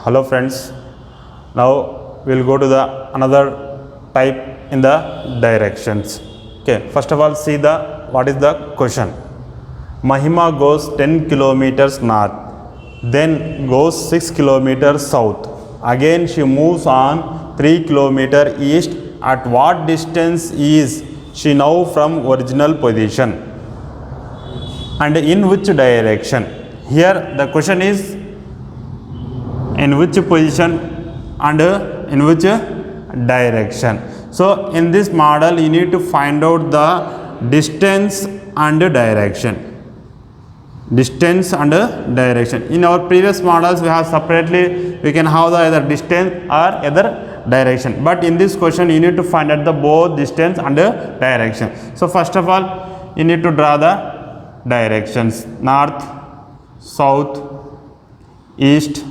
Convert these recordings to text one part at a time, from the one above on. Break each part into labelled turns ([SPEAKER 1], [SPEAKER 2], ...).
[SPEAKER 1] Hello friends, now we will go to the another type in the directions. Okay, first of all see the what is the question. Mahima goes 10 kilometers north, then goes 6 kilometers south. Again she moves on 3 kilometers east. At what distance is she now from original position? And in which direction? Here the question is in which position and in which direction. So in this model you need to find out the distance and direction. Distance and direction. In our previous models we have separately we can have the either distance or either direction, but in this question you need to find out the both distance and direction. So first of all you need to draw the directions: north, south, east,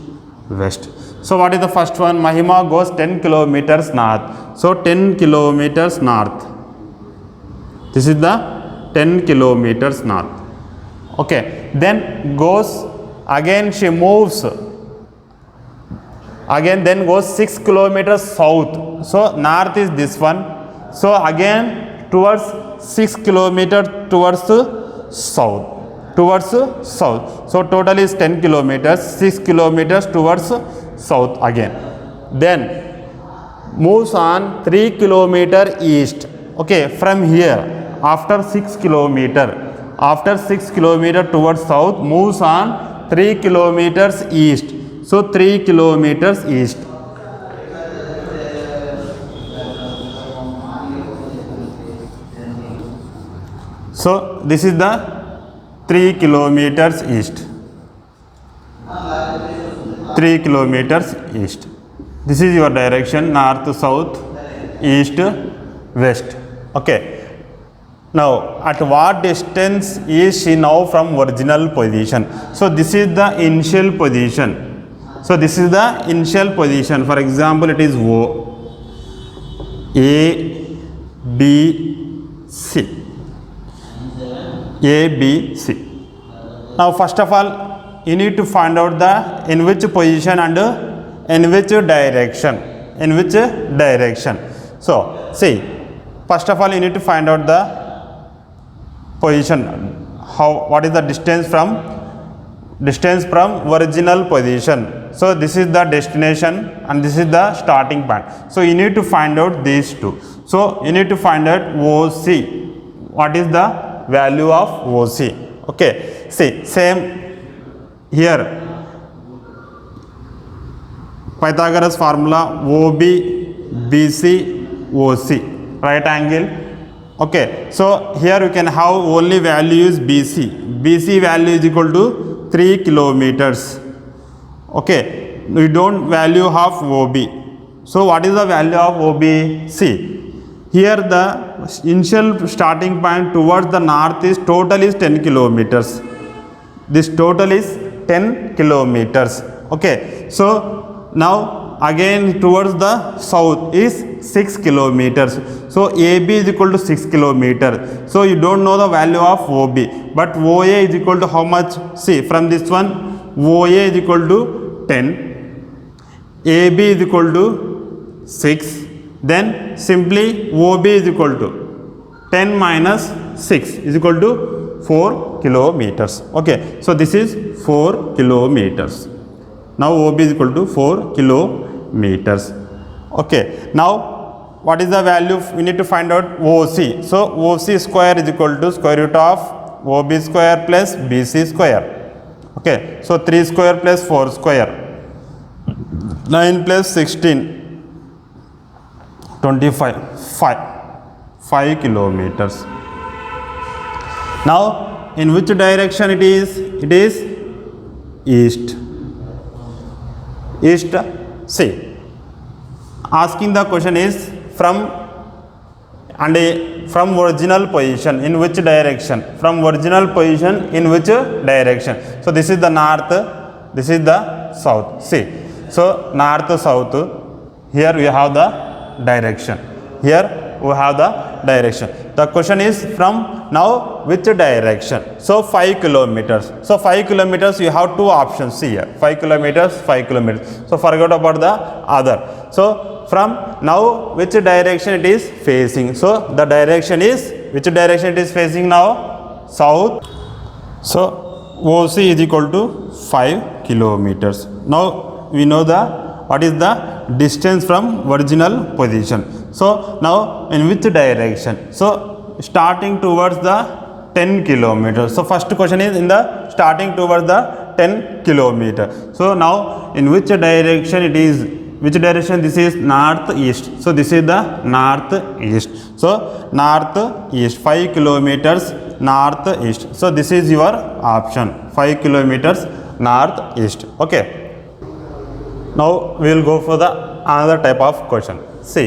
[SPEAKER 1] west. So what is the first one? Mahima goes 10 kilometers north. So 10 kilometers north. This is the 10 kilometers north. Okay. Then goes again she moves. Again then goes 6 kilometers south. So north is this one. So again towards 6 kilometers towards south. Towards south. So total is 10 kilometers, 6 kilometers towards south again. Then moves on 3 kilometers east. Okay, from here after 6 kilometers. After 6 kilometers towards south, moves on 3 kilometers east. So 3 kilometers east. So this is the 3 kilometers east. 3 kilometers east. This is your direction: north, south, east, west. Okay. Now, at what distance is she now from original position? So this is the initial position. So this is the initial position. For example, it is O, A, B, C. A, B, C. Now first of all you need to find out the in which position and in which direction. In which direction. So see, first of all you need to find out the position. What is the distance from original position. So this is the destination and this is the starting point. So you need to find out these two. So you need to find out OC. What is the value of OC? Okay, see, same here, Pythagoras formula: OB, BC, OC, right angle. Okay, so here you can have only value is BC. BC value is equal to 3 kilometers. Okay, we don't value half OB. So what is the value of OB? See, here the initial starting point towards the north is total is 10 kilometers. This total is 10 kilometers. Okay, so now again towards the south is 6 kilometers. So AB is equal to 6 kilometers. So you don't know the value of OB, but OA is equal to how much? See, from this one OA is equal to 10, AB is equal to 6. Then simply OB is equal to 10 minus 6 is equal to 4 kilometers. Okay, so this is 4 kilometers. Now OB is equal to 4 kilometers. Okay, now what is the value? We need to find out OC. So OC square is equal to square root of OB square plus BC square. Okay, so 3 square plus 4 square, 9 plus 16, 25, 5 kilometers. Now in which direction it is? It is east. East. See, asking the question is from original position in which direction? From original position in which direction? So this is the north, this is the south. See, so north, south. Here we have the direction. Here we have the direction. The question is from now which direction? So 5 kilometers. So 5 kilometers you have two options here. 5 kilometers, 5 kilometers. So forget about the other. So from now which direction it is facing? So the direction is, which direction it is facing now? South. So OC is equal to 5 kilometers. Now we know the what is the distance from original position. So now in which direction? So starting towards the 10 kilometers. So first question is in the starting towards the 10 kilometer. So now in which direction it is? Which direction? This is northeast. So this is the northeast. So northeast, 5 kilometers northeast. So this is your option, 5 kilometers northeast. Okay. Now we will go for the another type of question. See,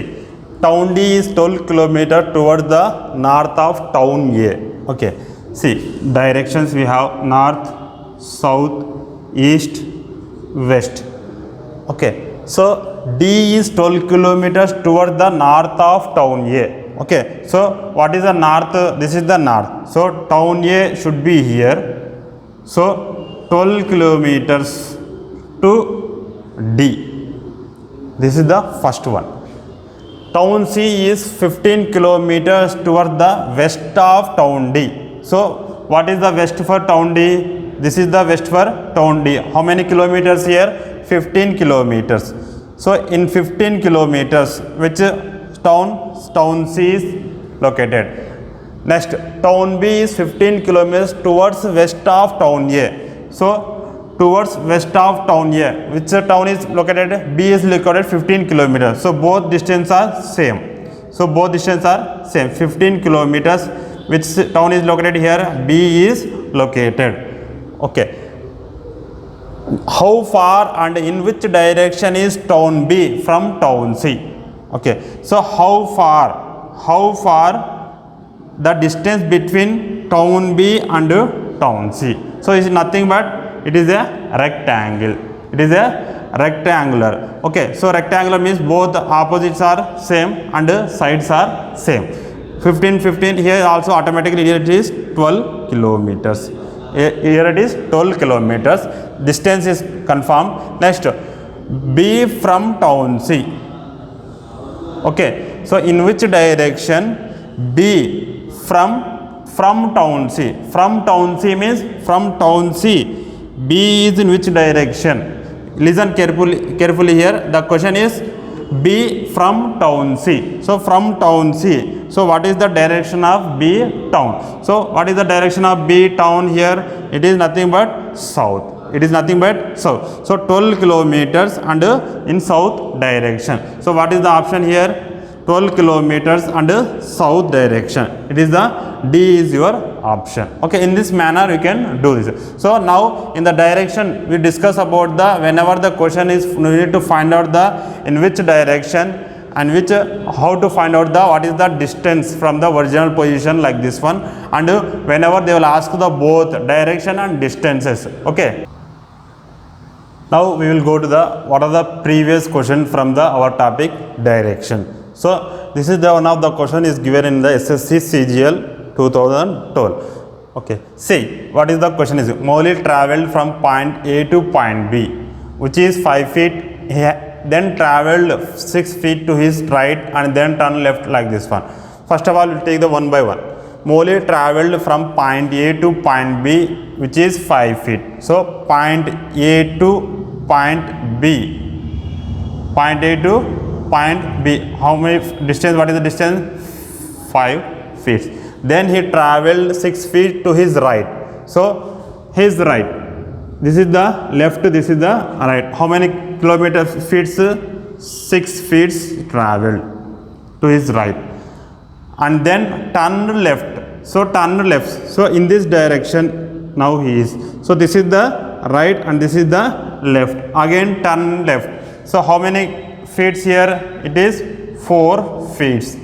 [SPEAKER 1] town D is 12 kilometer towards the north of town A. Okay. See, directions we have north, south, east, west. Okay. So D is 12 kilometers towards the north of town A. Okay. So what is the north? This is the north. So town A should be here. So 12 kilometers to D. This is the first one. Town C is 15 kilometers toward the west of town D. So what is the west for town D? This is the west for town D. How many kilometers here? 15 kilometers. So in 15 kilometers, which town C is located? Next, town B is 15 kilometers towards west of town A. So towards west of town A, which town is located? B is located 15 kilometers. So both distances are same. So both distances are same. 15 kilometers. Which town is located here? B is located. Okay. How far and in which direction is town B from town C? Okay. So how far the distance between town B and town C? So it is nothing but it is a rectangle. It is a rectangular. Okay. So rectangular means both opposites are same and sides are same. 15, 15 here also automatically here it is 12 kilometers. Here it is 12 kilometers. Distance is confirmed. Next, B from town C. Okay. So in which direction B from town C? From town C means from town C. B is in which direction? Listen carefully here. The question is B from town C. So from town C. So what is the direction of B town? So what is the direction of B town here? It is nothing but south. It is nothing but south. So 12 kilometers and in south direction. So what is the option here? 12 kilometers and south direction. It is the D is your option. Okay, in this manner you can do this. So now in the direction we discuss about the whenever the question is we need to find out the in which direction and which how to find out the what is the distance from the original position like this one, and whenever they will ask the both direction and distances. Okay. Now we will go to the what are the previous question from the our topic direction. So this is the one of the question is given in the SSC CGL 2012. Okay. See what is the question is Mowgli traveled from point A to point B, which is 5 feet. He then traveled 6 feet to his right and then turned left like this one. First of all, we'll take the one by one. Mowgli traveled from point A to point B, which is 5 feet. So point A to point B. Point A to point B. How many distance? What is the distance? 5 feet. Then he traveled 6 feet to his right. So his right. This is the left. This is the right. How many kilometers? Feet? 6 feet traveled to his right. And then turn left. So turn left. So in this direction now he is. So this is the right and this is the left. Again turn left. So how many feet here? It is 4 feet.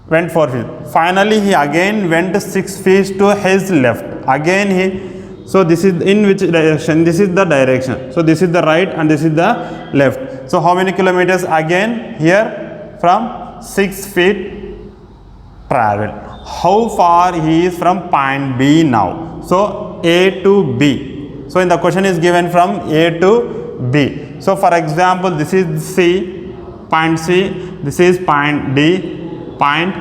[SPEAKER 1] Went 4 feet. Finally he again went 6 feet to his left. Again he. So this is in which direction? This is the direction. So this is the right and this is the left. So how many kilometers again here? From 6 feet travel. how far he is from point B now. So A to B. So in the question is given from A to B. So for example, this is C, point C, this is point D, point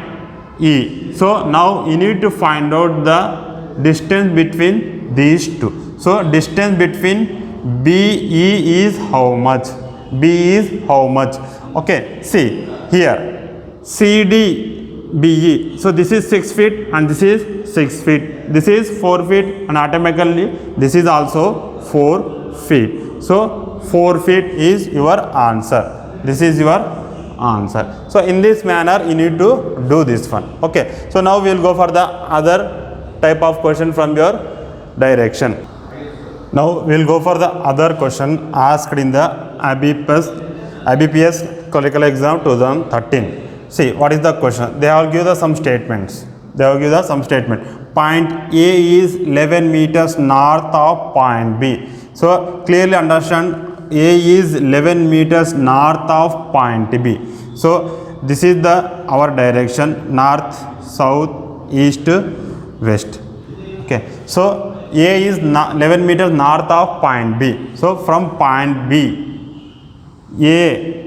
[SPEAKER 1] E. So now you need to find out the distance between these two. So distance between BE is how much? B is how much? Okay, see here CD BE. So this is 6 feet and this is 6 feet. This is 4 feet and automatically this is also 4 feet. So 4 feet is your answer. This is your answer. So in this manner you need to do this one. Okay. So now we will go for the other type of question from your direction. Now we will go for the other question asked in the IBPS Curricular Exam 2013. See what is the question. They have given some statements. Point A is 11 meters north of point B. So clearly understand A is 11 meters north of point B. So this is the our direction, north, south, east, west. Okay. So A is 11 meters north of point B. So from point B, A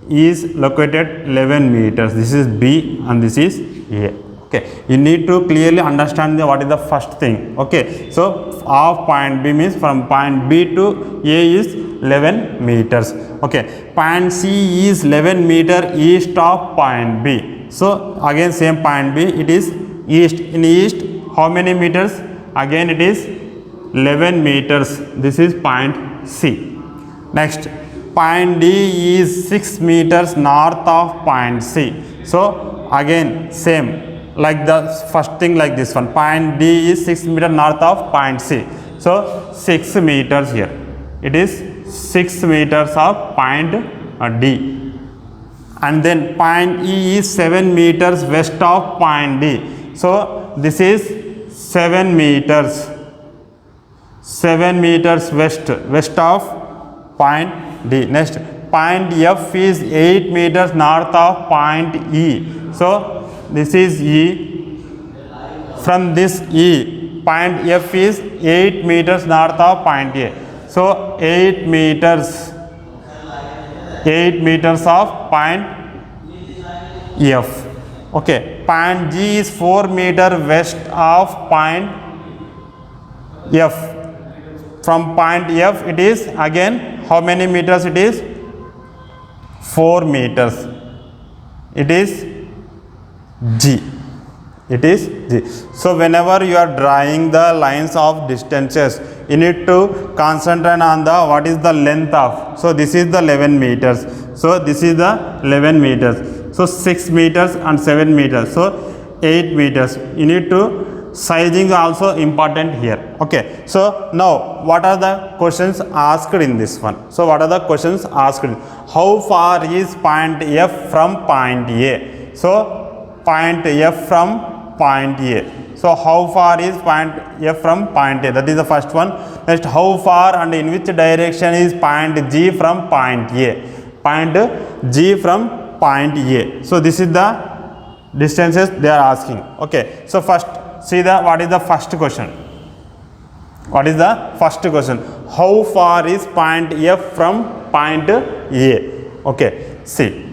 [SPEAKER 1] is located 11 meters. This is B and this is A. Okay, you need to clearly understand what is the first thing. Okay, so of point B means from point B to A is 11 meters. Okay, point C is 11 meter east of point B. So again same point B, it is east. In east how many meters? Again it is 11 meters. This is point C. Next, point D is 6 meters north of point C. So again same like the first thing like this one. Point D is 6 meters north of point C. So 6 meters here. It is 6 meters of point D. And then point E is 7 meters west of point D. So this is 7 meters. 7 meters west of point D. Next, point F is 8 meters north of point E. So this is E. From this E, point F is 8 meters north of point A. So 8 meters of point F. Okay, point G is 4 meters west of point F. From point F it is again how many meters it is? 4 meters. It is G. It is G. So whenever you are drawing the lines of distances, you need to concentrate on the what is the length of. So this is the 11 meters. So this is the 11 meters. So 6 meters and 7 meters. So 8 meters. You need to sizing also important here. Okay. So now what are the questions asked in this one? So what are the questions asked? How far is point F from point A? So point F from point A. So how far is point F from point A? That is the first one. Next, how far and in which direction is point G from point A? Point G from point A. So this is the distances they are asking. Okay. So first see the what is the first question. What is the first question? How far is point F from point A? Okay. See.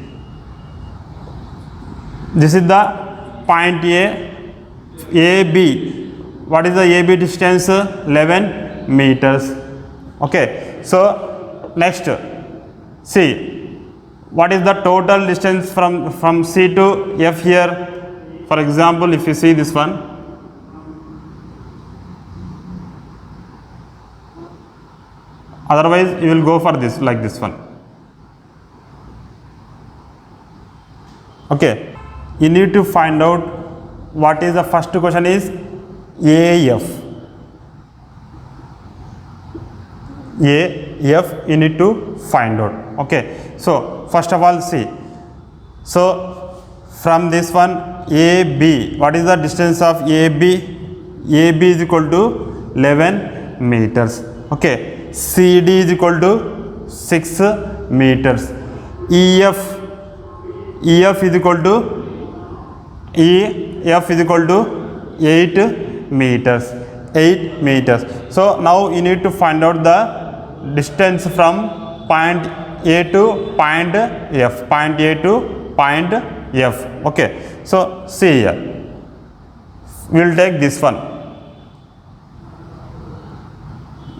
[SPEAKER 1] This is the point A. AB. What is the AB distance? 11 meters. Okay. So next, see what is the total distance from C to F here. For example, if you see this one, otherwise you will go for this like this one. Okay, you need to find out what is the first question is AF. AF you need to find out. Okay, so first of all see. So from this one AB, what is the distance of AB? AB is equal to 11 meters. Okay, CD is equal to 6 meters. EF is equal to F is equal to 8 meters. 8 meters. So now you need to find out the distance from point A to point F. Point A to point F. Okay. So see here. We will take this one.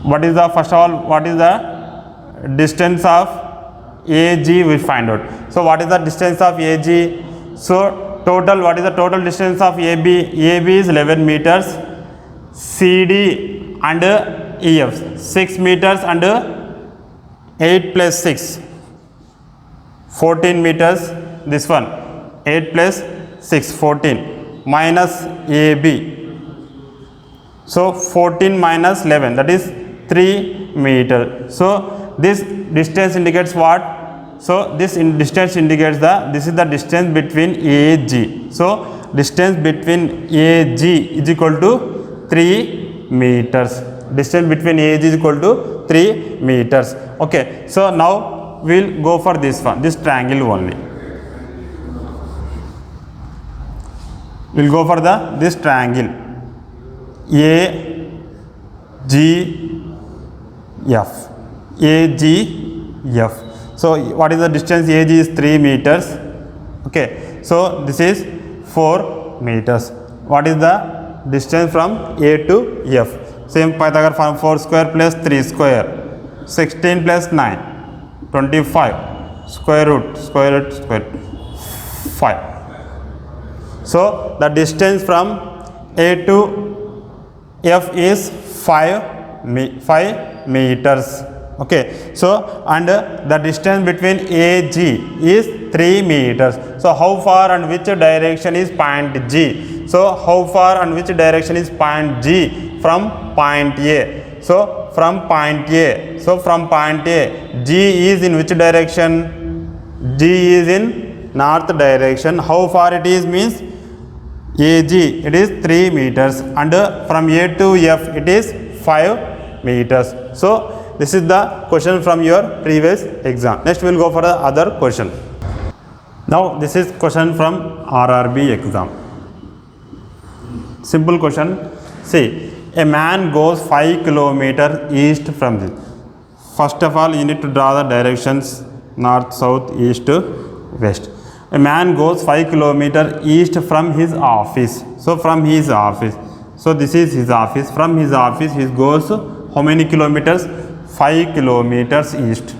[SPEAKER 1] What is the first of all? What is the distance of AG? We find out. So what is the distance of AG? So total, what is the total distance of AB? AB is 11 meters. CD and EF 6 meters and 8 plus 6 14 meters. This one 8 plus 6 14 minus AB. So 14 minus 11, that is 3 meter. So this distance indicates what? So this distance indicates this is the distance between AG. So distance between AG is equal to 3 meters. Distance between AG is equal to 3 meters. Okay. So now we will go for this one, this triangle only. We will go for this triangle AGF. AGF. So what is the distance? AG is 3 meters. Okay. So this is 4 meters. What is the distance from A to F? Same Pythagoras form, 4 square plus 3 square, 16 plus 9, 25, square root 5. So the distance from A to F is 5 meters. Okay. So and the distance between AG is 3 meters. So how far and which direction is point G? So how far and which direction is point G from point A? So from point A. So from point A, G is in which direction? G is in north direction. How far it is means AG, it is 3 meters, and from A to F it is 5 meters. So this is the question from your previous exam. Next we will go for the other question. Now this is question from RRB exam. Simple question. See, a man goes 5 kilometers east from this. First of all, you need to draw the directions north, south, east, west. A man goes 5 kilometers east from his office. So from his office. So this is his office. From his office he goes how many kilometers? 5 kilometers east.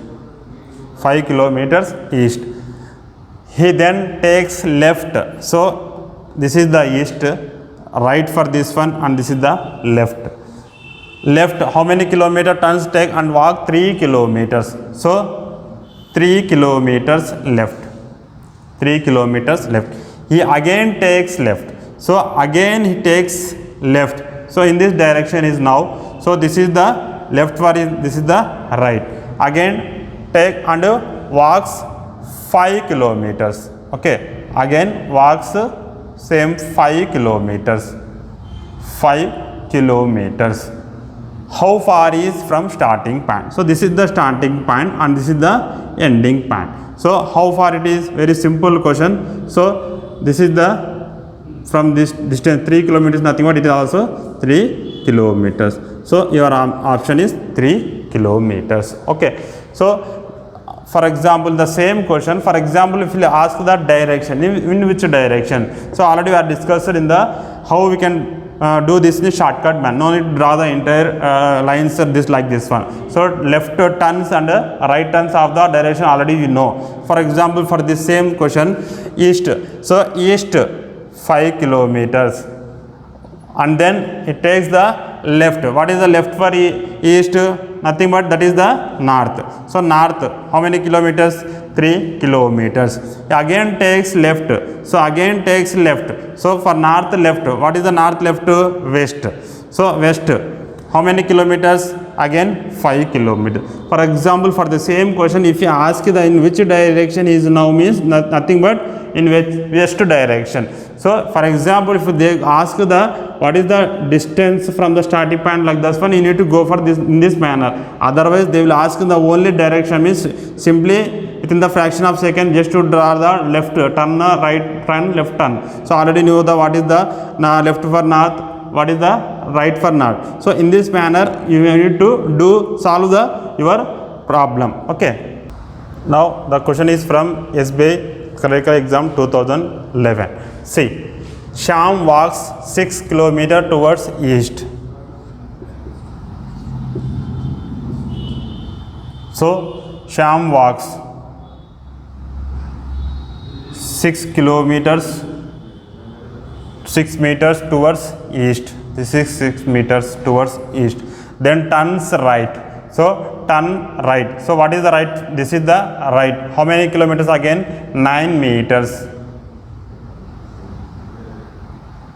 [SPEAKER 1] 5 kilometers east. He then takes left. So this is the east, right for this one, and this is the left. Left, how many kilometer turns take and walk? 3 kilometers. So 3 kilometers left. 3 kilometers left. He again takes left. So again he takes left. So in this direction is now. So this is the left for this is the right. Again take and walks 5 kilometers. Okay. Again walks same 5 kilometers. 5 kilometers. How far is from starting point? So this is the starting point and this is the ending point. So how far it is? Very simple question. So this is the from this distance 3 kilometers, nothing but it is also 3 kilometers. So your option is 3 kilometers. Okay. So for example, the same question, for example, if you ask the direction, in which direction? So already we are discussed in the how we can do this in a shortcut man. No need to draw the entire lines this like this one. So left turns and right turns of the direction already you know. For example, for this same question, east. So east 5 kilometers, and then it takes the left. What is the left for east? Nothing but that is the north. So north, how many kilometers? 3 kilometers. Again takes left. So again takes left. So for north left, what is the north left? West. So west, how many kilometers? Again 5 kilometers. For example, for the same question, if you ask the in which direction is now means nothing but in west direction. So for example, if they ask the what is the distance from the starting point like this one, you need to go for this in this manner. Otherwise they will ask the only direction means simply within the fraction of second, just to draw the left turn, right turn, left turn. So already knew the what is the left for north, what is the right for north. So in this manner you need to solve the your problem. Okay, now the question is from SBI clerical exam 2011. See, Shyam walks 6 kilometers towards east. So Shyam walks 6 kilometers, 6 meters towards east. This is 6 meters towards east. Then turns right. So turn right. So what is the right? This is the right. How many kilometers again? 9 meters.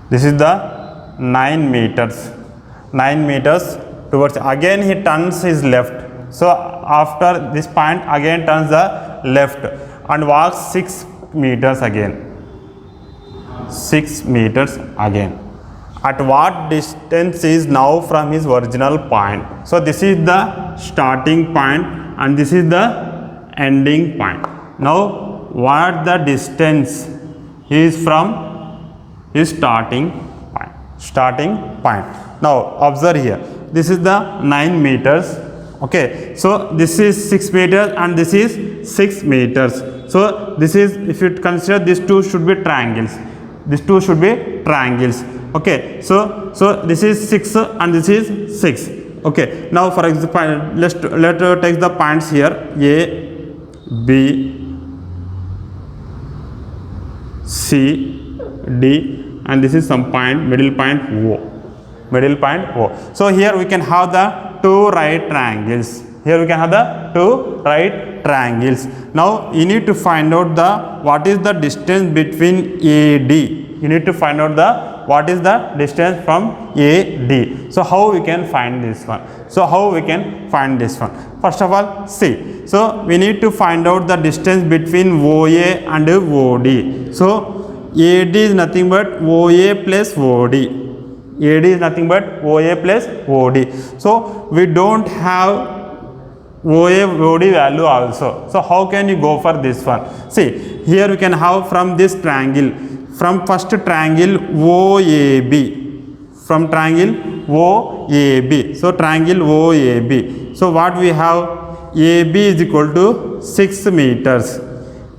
[SPEAKER 1] This is the 9 meters. 9 meters towards. Again he turns his left. So after this point again turns the left and walks 6 meters again. 6 meters again. At what distance is now from his original point? So this is the starting point and this is the ending point. Now what the distance is from his starting point? Starting point. Now observe here. This is the 9 meters. Okay, so this is 6 meters and this is 6 meters. So this is, if you consider, these two should be triangles. These two should be triangles. Okay, so this is 6 and this is 6. Okay, now for example, let's take the points here: A, B, C, D, and this is some point, middle point O. Middle point O. So here we can have the two right triangles. Here we can have the two right triangles. Now you need to find out the what is the distance between AD. You need to find out the what is the distance from AD. So how we can find this one? So how we can find this one? First of all, see. So we need to find out the distance between OA and OD. So AD is nothing but OA plus OD. AD is nothing but OA plus OD. So we don't have OA OD value also. So how can you go for this one? See, here we can have from this triangle, from first triangle OAB, from triangle OAB. So triangle OAB. So what we have? AB is equal to 6 meters.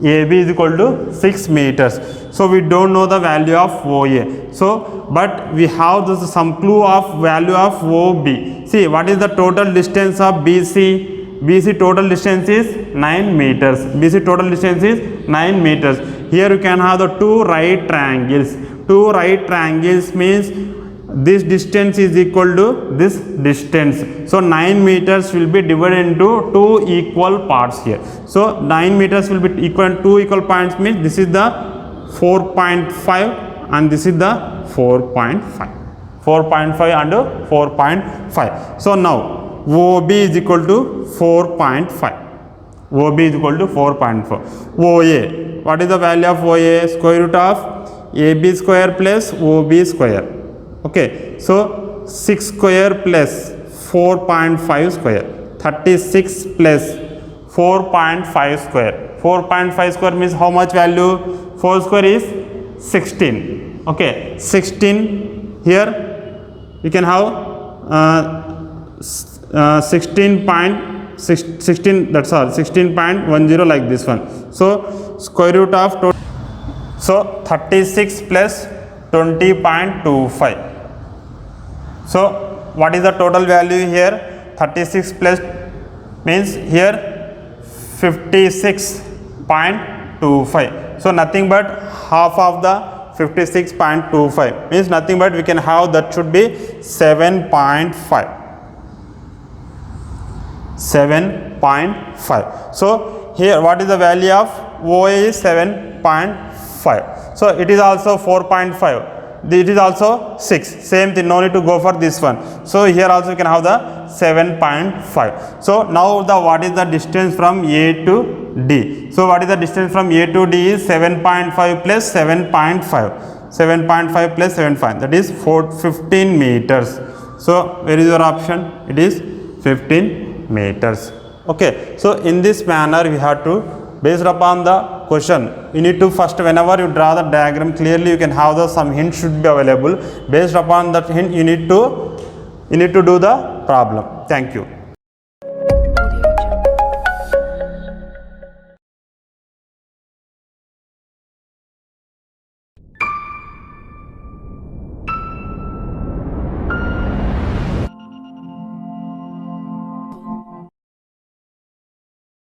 [SPEAKER 1] AB is equal to 6 meters. So we don't know the value of OA. So but we have this some clue of value of OB. See, what is the total distance of BC? BC total distance is 9 meters. BC total distance is 9 meters. Here you can have the two right triangles. Two right triangles means this distance is equal to this distance. So 9 meters will be divided into two equal parts here. So 9 meters will be equal to two equal parts, means this is the 4.5 and this is the 4.5. 4.5 and 4.5. So now OB is equal to 4.5. OB is equal to 4.4. OA. What is the value of OA? Square root of AB square plus OB square. Okay. So 6 square plus 4.5 square. 36 plus 4.5 square. 4.5 square means how much value? 4 square is 16. Okay. 16 here you can have 16.16, that's all, 16.10 like this one. So square root of so 36 plus 20.25. So what is the total value here? 36 plus means here 56.25. So nothing but half of the 56.25 means nothing but we can have that should be 7.5. 7.5. So here what is the value of OA is 7.5. So it is also 4.5. It is also 6. Same thing, no need to go for this one. So here also you can have the 7.5. So now the what is the distance from A to D? So what is the distance from A to D is 7.5 plus 7.5. 7.5 plus 7.5, that is 15 meters. So where is your option? It is 15 meters. Okay, so in this manner we have to based upon the question. You need to first, whenever you draw the diagram, clearly you can have the some hint should be available. Based upon that hint, you need to do the problem. Thank you.